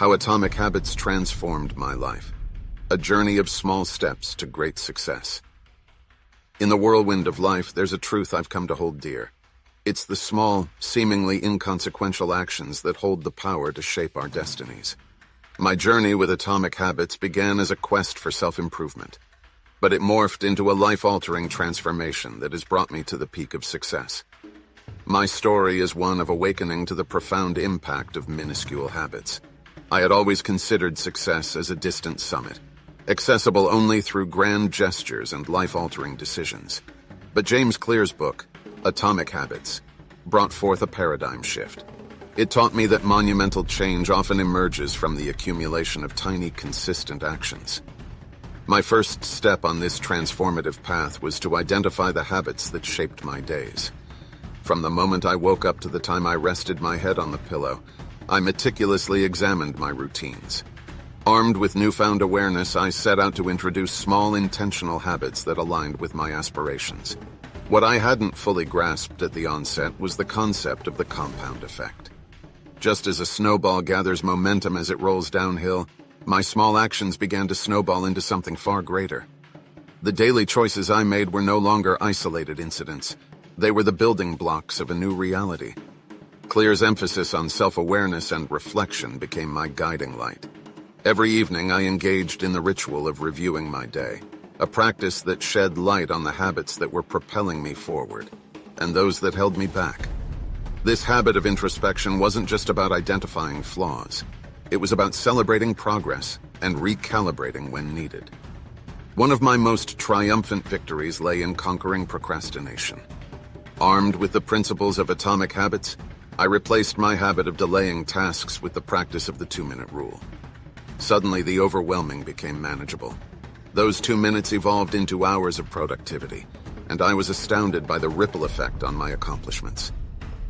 How Atomic Habits transformed my life. A journey of small steps to great success. In the whirlwind of life, there's a truth I've come to hold dear. It's the small, seemingly inconsequential actions that hold the power to shape our destinies. My journey with Atomic Habits began as a quest for self-improvement, but it morphed into a life-altering transformation that has brought me to the peak of success. My story is one of awakening to the profound impact of minuscule habits. I had always considered success as a distant summit, accessible only through grand gestures and life-altering decisions. But James Clear's book, Atomic Habits, brought forth a paradigm shift. It taught me that monumental change often emerges from the accumulation of tiny, consistent actions. My first step on this transformative path was to identify the habits that shaped my days. From the moment I woke up to the time I rested my head on the pillow, I meticulously examined my routines. Armed with newfound awareness, I set out to introduce small, intentional habits that aligned with my aspirations. What I hadn't fully grasped at the onset was the concept of the compound effect. Just as a snowball gathers momentum as it rolls downhill, my small actions began to snowball into something far greater. The daily choices I made were no longer isolated incidents. They were the building blocks of a new reality. Clear's emphasis on self-awareness and reflection became my guiding light. Every evening I engaged in the ritual of reviewing my day, a practice that shed light on the habits that were propelling me forward, and those that held me back. This habit of introspection wasn't just about identifying flaws. It was about celebrating progress and recalibrating when needed. One of my most triumphant victories lay in conquering procrastination. Armed with the principles of Atomic Habits, I replaced my habit of delaying tasks with the practice of the 2-minute rule. Suddenly, the overwhelming became manageable. Those 2 minutes evolved into hours of productivity, and I was astounded by the ripple effect on my accomplishments.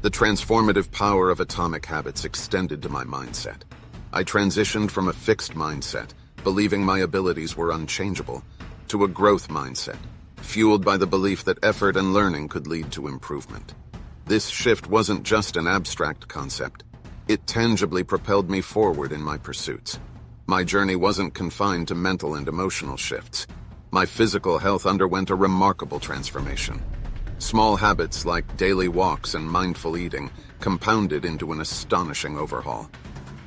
The transformative power of Atomic Habits extended to my mindset. I transitioned from a fixed mindset, believing my abilities were unchangeable, to a growth mindset, fueled by the belief that effort and learning could lead to improvement. This shift wasn't just an abstract concept. It tangibly propelled me forward in my pursuits. My journey wasn't confined to mental and emotional shifts. My physical health underwent a remarkable transformation. Small habits like daily walks and mindful eating compounded into an astonishing overhaul.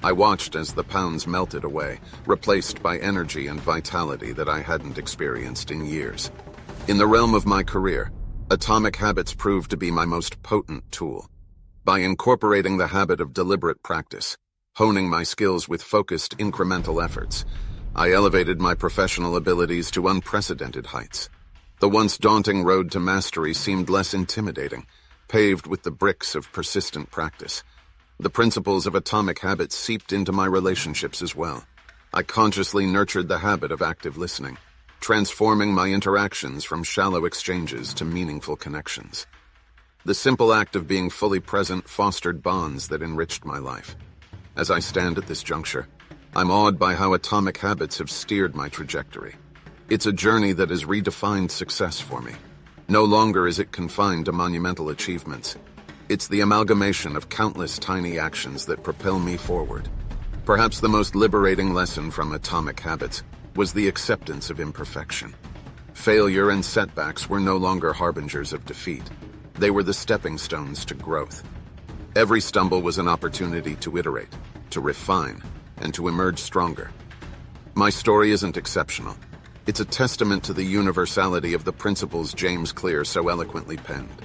I watched as the pounds melted away, replaced by energy and vitality that I hadn't experienced in years. In the realm of my career, Atomic Habits proved to be my most potent tool. By incorporating the habit of deliberate practice, honing my skills with focused, incremental efforts, I elevated my professional abilities to unprecedented heights. The once daunting road to mastery seemed less intimidating, paved with the bricks of persistent practice. The principles of Atomic Habits seeped into my relationships as well. I consciously nurtured the habit of active listening, transforming my interactions from shallow exchanges to meaningful connections. The simple act of being fully present fostered bonds that enriched my life. As I stand at this juncture, I'm awed by how Atomic Habits have steered my trajectory. It's a journey that has redefined success for me. No longer is it confined to monumental achievements. It's the amalgamation of countless tiny actions that propel me forward. Perhaps the most liberating lesson from Atomic Habits was the acceptance of imperfection. Failure and setbacks were no longer harbingers of defeat. They were the stepping stones to growth. Every stumble was an opportunity to iterate, to refine, and to emerge stronger. My story isn't exceptional. It's a testament to the universality of the principles James Clear so eloquently penned.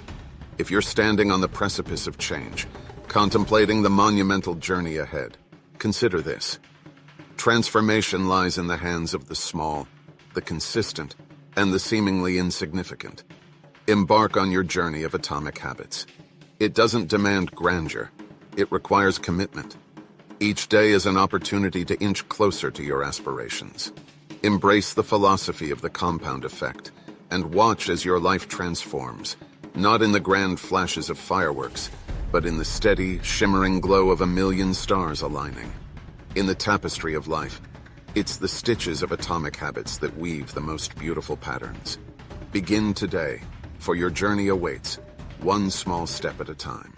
If you're standing on the precipice of change, contemplating the monumental journey ahead, consider this. Transformation lies in the hands of the small, the consistent, and the seemingly insignificant. Embark on your journey of Atomic Habits. It doesn't demand grandeur. It requires commitment. Each day is an opportunity to inch closer to your aspirations. Embrace the philosophy of the compound effect and watch as your life transforms, not in the grand flashes of fireworks, but in the steady, shimmering glow of a million stars aligning. In the tapestry of life, it's the stitches of Atomic Habits that weave the most beautiful patterns. Begin today, for your journey awaits, one small step at a time.